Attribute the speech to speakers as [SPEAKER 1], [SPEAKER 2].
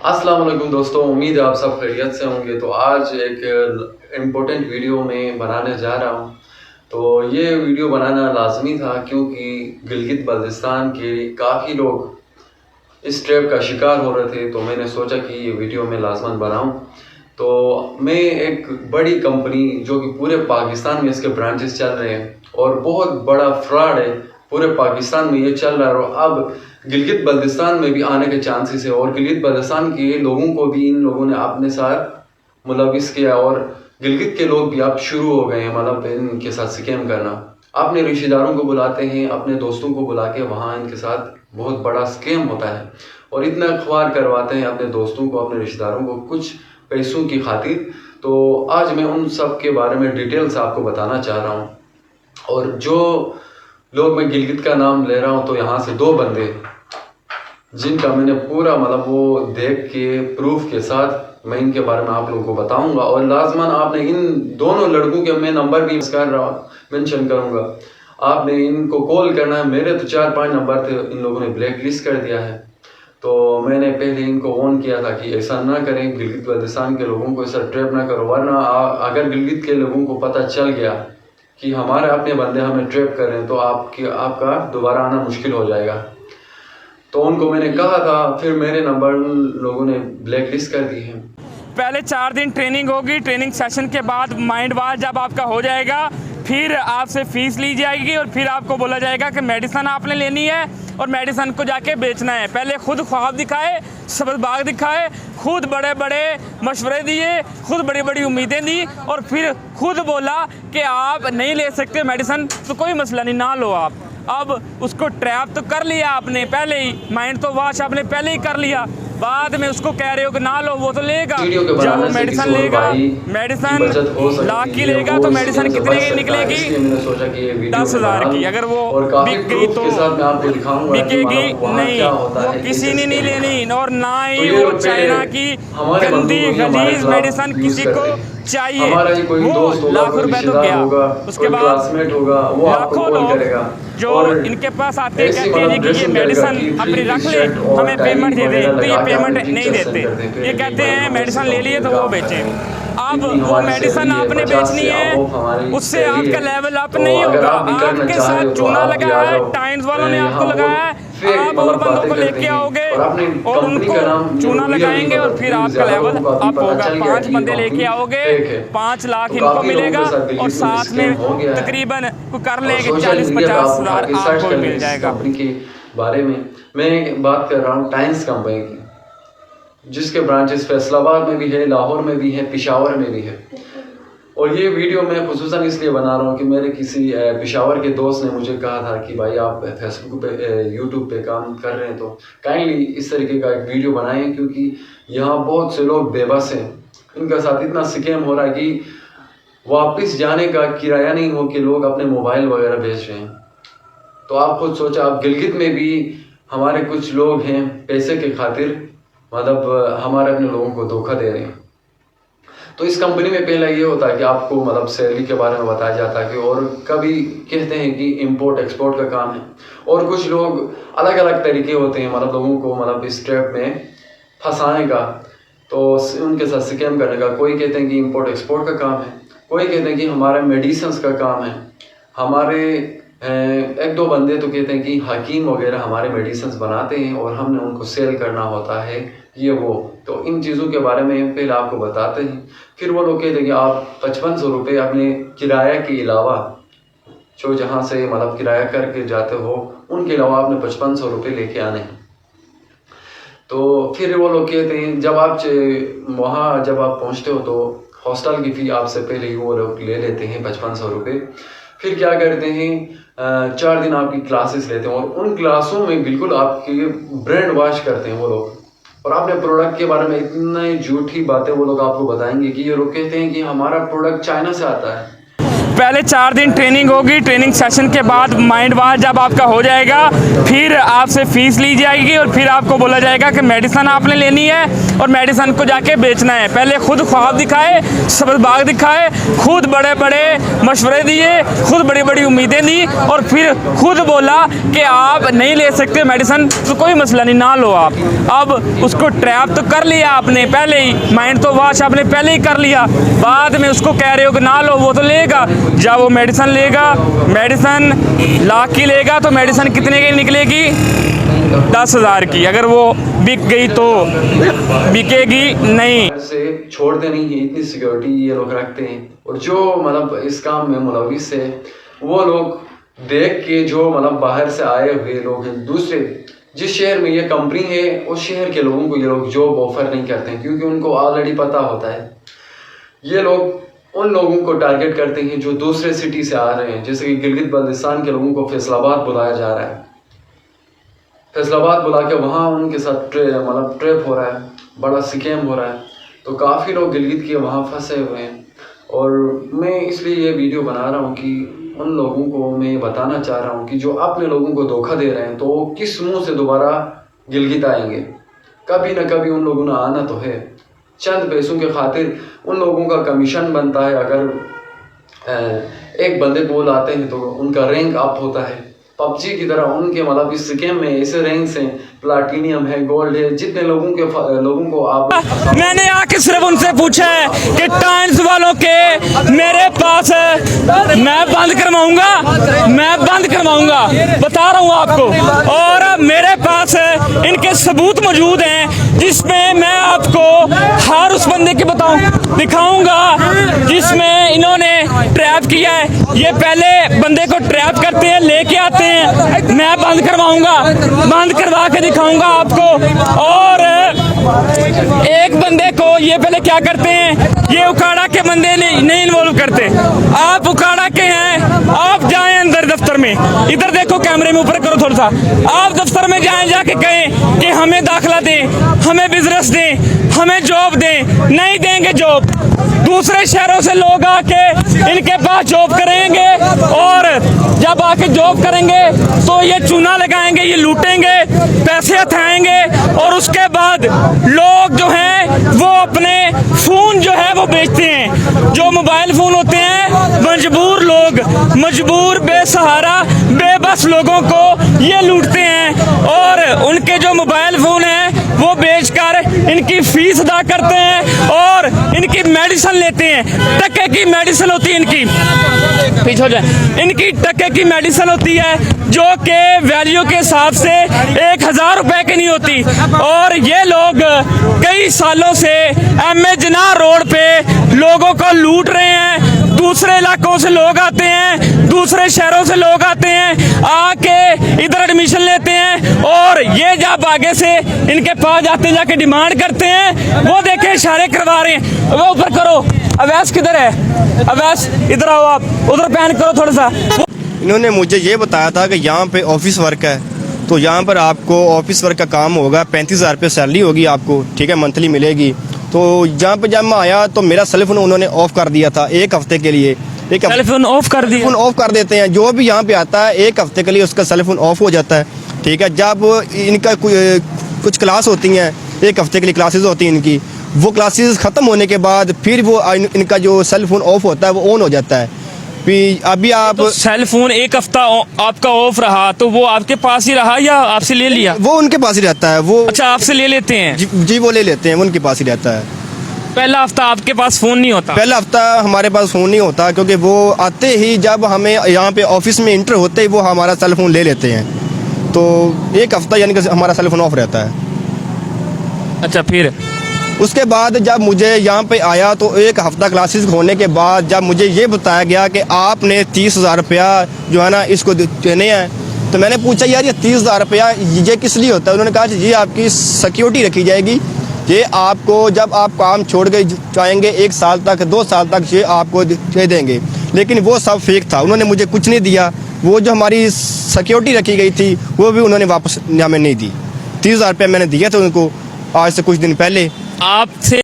[SPEAKER 1] अस्सलाम वालेकुम दोस्तों, उम्मीद है आप सब खैरियत से होंगे। तो आज एक इम्पोर्टेंट वीडियो में बनाने जा रहा हूँ। तो ये वीडियो बनाना लाजमी था क्योंकि गिलगित बल्तिस्तान के काफ़ी लोग इस ट्रैप का शिकार हो रहे थे। तो मैंने सोचा कि ये वीडियो मैं लाजमन बनाऊँ। तो मैं एक बड़ी कंपनी जो कि पूरे पाकिस्तान में इसके ब्रांचेस चल रहे हैं और बहुत बड़ा फ्रॉड है, पूरे पाकिस्तान में ये चल रहा है और अब गिलगित बल्तिस्तान में भी आने के चांसेस है। और गिलगित बल्तिस्तान के लोगों को भी इन लोगों ने अपने साथ मुलविस किया और गिलगित के लोग भी अब शुरू हो गए हैं मतलब इनके साथ स्कैम करना। अपने रिश्तेदारों को बुलाते हैं, अपने दोस्तों को बुला के वहाँ इनके साथ बहुत बड़ा स्कैम होता है और इतना ख्वार करवाते हैं अपने दोस्तों को, अपने रिश्तेदारों को कुछ पैसों की खातिर। तो आज मैं उन सब के बारे में डिटेल से आपको बताना चाह रहा हूँ। और जो लोग, मैं गिलगित का नाम ले रहा हूँ, तो यहाँ से दो बंदे जिनका मैंने पूरा मतलब वो देख के प्रूफ के साथ मैं इनके बारे में आप लोगों को बताऊंगा। और लाजमन आपने इन दोनों लड़कों के मैं नंबर भी मेंशन करूंगा, आपने इनको कॉल करना है। मेरे तो 4-5 नंबर थे, इन लोगों ने ब्लैक लिस्ट कर दिया है। तो मैंने पहले इनको वार्न किया था कि ऐसा ना करें, गिलगित बल्तिस्तान के लोगों को ऐसा ट्रैप ना करो, वरना अगर गिलगित के लोगों को पता चल गया कि हमारे अपने बंदे हमें ट्रैप कर रहे हैं तो आपका दोबारा आना मुश्किल हो जाएगा। तो उनको मैंने कहा था, फिर मेरे नंबर उन लोगों ने ब्लैक लिस्ट कर दी है।
[SPEAKER 2] पहले 4 दिन ट्रेनिंग होगी, ट्रेनिंग सेशन के बाद माइंड वॉश जब आपका हो जाएगा फिर आपसे फीस ली जाएगी और फिर आपको बोला जाएगा कि मेडिसिन आपने लेनी है और मेडिसिन को जाके बेचना है। पहले खुद ख्वाब दिखाए, सबज बाग दिखाए, खुद बड़े बड़े मशवरे दिए, खुद बड़ी बड़ी उम्मीदें दी और फिर खुद बोला कि आप नहीं ले सकते मेडिसिन, तो कोई मसला नहीं, ना लो आप। अब उसको ट्रैप तो कर लिया आपने पहले ही, माइंड तो वॉश आपने पहले ही कर लिया, बाद में उसको कह रहे हो कि ना लो, वो तो लेगा। जब वो मेडिसिन लेगा, मेडिसिन लाख की लेगा तो मेडिसिन कितने की निकलेगी? 10,000 की। अगर वो बिक गई तो बिकेगी नहीं, वो किसी ने नहीं लेनी और ना ही वो चाइना की गंदी गलीज मेडिसिन किसी को चाहिए। वो लाख रुपए तो गया, उसके बाद लाखों लोग जो इनके पास आते हैं कहते हैं कि ये मेडिसिन अपनी रख ले, हमें पेमेंट दे दे, तो ये पेमेंट नहीं देते। ये कहते हैं मेडिसिन ले लिए तो वो बेचें। अब वो मेडिसिन आपने बेचनी है, उससे आपका लेवल अप नहीं होगा। आपके साथ चूना लगा है, टाइम्स वालों ने आपको लगाया है, आप और बंदों को लेके आओगे और उनको चूना लगाएंगे और फिर आपका लेवल अप होगा। 5 बंदे लेके आओगे, 5 लाख इनको मिलेगा और साथ में तकरीबन कर लेंगे 40-50 हज़ार आपको मिल जाएगा।
[SPEAKER 1] कंपनी के बारे में मैं बात कर रहा हूँ, टाइम्स कंपनी की, जिसके ब्रांचेस फैसलाबाद में भी है, लाहौर में भी है, पेशावर में भी है। और ये वीडियो मैं खुसूसन इसलिए बना रहा हूँ कि मेरे किसी पेशावर के दोस्त ने मुझे कहा था कि भाई आप फेसबुक पे, यूट्यूब पे काम कर रहे हैं तो काइंडली इस तरीके का एक वीडियो बनाएं, क्योंकि यहाँ बहुत से लोग बेबस हैं, इनके साथ इतना स्कैम हो रहा है कि वापस जाने का किराया नहीं हो कि लोग अपने मोबाइल वगैरह बेच रहे हैं। तो आप खुद सोचा, आप गिलगित में भी हमारे कुछ लोग हैं पैसे के खातिर मतलब हमारे अपने लोगों को धोखा दे रहे हैं। तो इस कंपनी में पहला ये होता है कि आपको मतलब सैलरी के बारे में बताया जाता है कि, और कभी कहते हैं कि इंपोर्ट एक्सपोर्ट का काम है, और कुछ लोग अलग अलग तरीके होते हैं मतलब लोगों को मतलब इस ट्रैप में फंसाने का, तो उनके साथ स्कैम करने का। कोई कहते हैं कि इंपोर्ट एक्सपोर्ट का काम है, कोई कहते हैं कि हमारे मेडिसिन का काम है, हमारे 1-2 बंदे तो कहते हैं कि हकीम वगैरह हमारे मेडिसिन बनाते हैं और हमने उनको सेल करना होता है, ये वो। तो इन चीज़ों के बारे में पहले आपको बताते हैं। फिर वो लोग कहते हैं कि आप 5500 रुपये अपने किराया के अलावा, जो जहाँ से मतलब किराया करके जाते हो उनके अलावा आपने 5500 रुपये लेके आने हैं। तो फिर वो लोग कहते हैं जब आप वहाँ जब आप पहुँचते हो तो हॉस्टल की फ़ी आपसे पहले ही वो लोग ले लेते हैं 5500 रुपये। फिर क्या करते हैं, 4 दिन आपकी क्लासेस लेते हैं और उन क्लासों में बिल्कुल आपके ब्रेन वॉश करते हैं वो लोग, और अपने प्रोडक्ट के बारे में इतनी झूठी बातें वो लोग आपको बताएंगे कि ये लोग कहते हैं कि हमारा प्रोडक्ट चाइना से आता है।
[SPEAKER 2] पहले 4 दिन ट्रेनिंग होगी, ट्रेनिंग सेशन के बाद माइंड वॉश जब आपका हो जाएगा फिर आपसे फीस ली जाएगी और फिर आपको बोला जाएगा कि मेडिसिन आपने लेनी है और मेडिसिन को जाके बेचना है। पहले खुद ख्वाब दिखाए, सबज बाग दिखाए, खुद बड़े बड़े मशवरे दिए, खुद बड़ी बड़ी उम्मीदें दी और फिर खुद बोला कि आप नहीं ले सकते मेडिसिन, तो कोई मसला नहीं, ना लो आप। अब उसको ट्रैप तो कर लिया आपने पहले ही, माइंड तो वॉश आपने पहले ही कर लिया, बाद में उसको कह रहे हो कि ना लो, वो तो लेगा। जब वो मेडिसिन लेगा, मेडिसिन लाख की लेगा तो मेडिसिन कितने की निकलेगी? 10,000 की। अगर वो बिक गई तो बिकेगी नहीं।
[SPEAKER 1] से छोड़ते नहीं है, इतनी सिक्योरिटी ये लोग रखते हैं। और जो मतलब इस काम में मुलविस है वो लोग देख के, जो मतलब बाहर से आए हुए लोग हैं, दूसरे जिस शहर में ये कंपनी है उस शहर के लोगों को ये लोग जॉब ऑफर नहीं करते हैं, क्योंकि उनको ऑलरेडी पता होता है। ये लोग उन लोगों को टारगेट करते हैं जो दूसरे सिटी से आ रहे हैं, जैसे कि गिलगित बल्तिस्तान के लोगों को फैसलाबाद बुलाया जा रहा है। फैसलाबाद बुला के वहाँ उनके साथ मतलब ट्रैप हो रहा है, बड़ा स्कैम हो रहा है। तो काफ़ी लोग गिलगित के वहाँ फंसे हुए हैं। और मैं इसलिए ये वीडियो बना रहा हूँ कि उन लोगों को मैं बताना चाह रहा हूँ कि जो अपने लोगों को धोखा दे रहे हैं, तो वो किस मुँह से दोबारा गिलगित आएंगे? कभी ना कभी उन लोगों ने आना तो है। चंद पैसों के खातिर उन लोगों का कमीशन बनता है। अगर एक बंदे को लाते हैं तो उनका रैंक अप होता है। पबजी की तरह उनके मतलब इस गेम में ऐसे रैंक्स हैं, प्लाटिनियम है, गोल्ड है, जितने लोगों को आप।
[SPEAKER 2] मैंने आके सिर्फ उनसे पूछा है कि टाइम्स वालों के मेरे पास है, मैं बंद करवाऊंगा, बता रहा हूँ आपको। और मेरे पास इनके सबूत मौजूद हैं जिसमें मैं आपको हर उस बंदे की दिखाऊंगा जिसमें इन्होंने ट्रैप किया है। ये पहले बंदे को ट्रैप करते हैं, लेके आते हैं, मैं बंद करवाऊंगा, बंद करवा के दिखाऊंगा आपको। और एक बंदे को ये पहले क्या करते हैं, ये उकाड़ा के बंदे नहीं इन्वॉल्व करते। आप उकाड़ा के हैं, आप जाएं अंदर दफ्तर में, इधर देखो कैमरे में ऊपर करो थोड़ा सा, आप दफ्तर में जाएं, जाके कहें कि हमें दाखिला दें, हमें बिजनेस दें, हमें जॉब दें। नहीं देंगे जॉब, दूसरे शहरों से लोग आके इनके पास जॉब करेंगे और जब आके जॉब करेंगे तो ये चूना लगाएंगे, ये लूटेंगे, पैसे हथाएंगे और उसके बाद लोग जो हैं वो अपने फोन जो है वो बेचते हैं। जो मोबाइल फोन होते हैं, मजबूर लोग, मजबूर बेसहारा बेबस लोगों को ये लूटते हैं और उनके जो मोबाइल फोन हैं वो बेचकर इनकी फीस अदा करते हैं और इनकी मेडिसिन लेते हैं। टके की मेडिसिन होती है इनकी, पीछे हो जाए, इनकी टके की मेडिसिन होती है जो कि वैल्यू के हिसाब से 1,000 रुपए की नहीं होती। और ये लोग कई सालों से एमए जिन्ना रोड पे लोगों को लूट रहे हैं। दूसरे इलाकों से लोग आते हैं, दूसरे शहरों से लोग आते हैं, आके इधर एडमिशन लेते हैं और ये जब आगे से इनके पास जाते हैं, जाके डिमांड करते हैं, वो देखे इशारे करवा रहे हैं, वो ऊपर करो। अवैस किधर है? अवैस इधर आओ, आप उधर पैन करो थोड़ा सा।
[SPEAKER 3] इन्होंने मुझे ये बताया था कि यहाँ पे ऑफिस वर्क है, तो यहाँ पर आपको ऑफिस वर्क का काम होगा, 35,000 रुपये सैलरी होगी आपको, ठीक है, मंथली मिलेगी। तो यहाँ पे जब मैं आया तो मेरा सेलफोन उन्होंने ऑफ कर दिया था 1 हफ्ते के लिए।
[SPEAKER 2] सेलफोन ऑफ कर दिया?
[SPEAKER 3] फोन ऑफ कर देते हैं, जो भी यहाँ पे आता है 1 हफ्ते के लिए उसका सेलफोन ऑफ हो जाता है, ठीक है। जब इनका कुछ क्लास होती हैं, 1 हफ्ते के लिए क्लासेज होती हैं इनकी, वो क्लासेस ख़त्म होने के बाद फिर वो इनका जो सेलफोन ऑफ होता है वो ऑन हो जाता है। अभी आप
[SPEAKER 2] तो सेल फोन 1 हफ्ता आपका ऑफ रहा तो वो आपके पास ही रहा या आपसे ले लिया?
[SPEAKER 3] वो उनके पास ही रहता है। वो
[SPEAKER 2] अच्छा, आपसे ले लेते हैं?
[SPEAKER 3] जी वो ले लेते हैं, वो उनके पास ही रहता है।
[SPEAKER 2] पहला हफ्ता आपके पास फोन नहीं होता?
[SPEAKER 3] पहला हफ्ता हमारे पास फोन नहीं होता, क्योंकि वो आते ही जब हमें यहाँ पे ऑफिस में इंटर होते ही वो हमारा सेल फोन ले लेते हैं। तो 1 हफ्ता यानी कि हमारा सेल फोन ऑफ रहता है।
[SPEAKER 2] अच्छा, फिर
[SPEAKER 3] उसके बाद जब मुझे यहाँ पे आया तो 1 हफ्ता क्लासेस होने के बाद जब मुझे ये बताया गया कि आपने 30,000 रुपया जो है ना इसको देने हैं, तो मैंने पूछा यार ये 30,000 रुपया ये किस लिए होता है? उन्होंने कहा ये आपकी सिक्योरिटी रखी जाएगी, ये आपको जब आप काम छोड़ के जाएंगे 1 साल तक 2 साल तक ये आपको दे देंगे। लेकिन वो सब फेक था, उन्होंने मुझे कुछ नहीं दिया। वो जो हमारी सिक्योरिटी रखी गई थी वो भी उन्होंने वापस हमें नहीं दी। 30,000 रुपया मैंने दिया था उनको आज से कुछ दिन पहले।
[SPEAKER 2] आपसे